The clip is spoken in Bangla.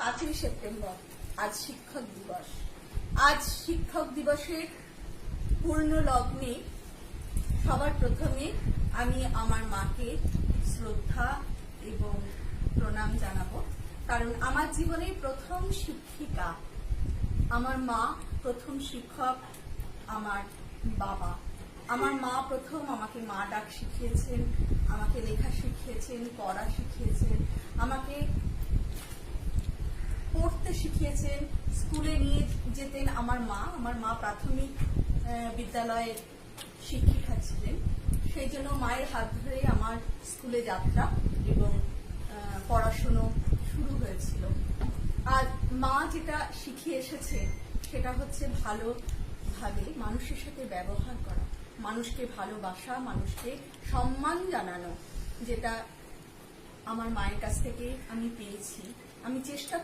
5 সেপ্টেম্বর আজ শিক্ষক দিবস। আজ শিক্ষক দিবসের পূর্ণ লগ্নে সবার প্রথমে আমি আমার মাকে শ্রদ্ধা এবং প্রণাম জানাবো, কারণ আমার জীবনের প্রথম শিক্ষিকা আমার মা, প্রথম শিক্ষক আমার বাবা। আমার মা প্রথম আমাকে মা ডাক শিখিয়েছেন, আমাকে লেখা শিখিয়েছেন, পড়া শিখিয়েছেন, আমাকে পড়তে শিখিয়েছেন, স্কুলে নিয়ে যেতেন আমার মা প্রাথমিক বিদ্যালয়ের শিক্ষিকা ছিলেন। সেই জন্য মায়ের হাত ধরে আমার স্কুলে যাত্রা এবং পড়াশুনো শুরু হয়েছিল। আর মা যেটা শিখিয়ে এসেছে সেটা হচ্ছে ভালোভাবে মানুষের সাথে ব্যবহার করা, মানুষকে ভালোবাসা, মানুষকে সম্মান জানানো, যেটা আমার মায়ের কাছ থেকে আমি পেয়েছি। আমি চেষ্টা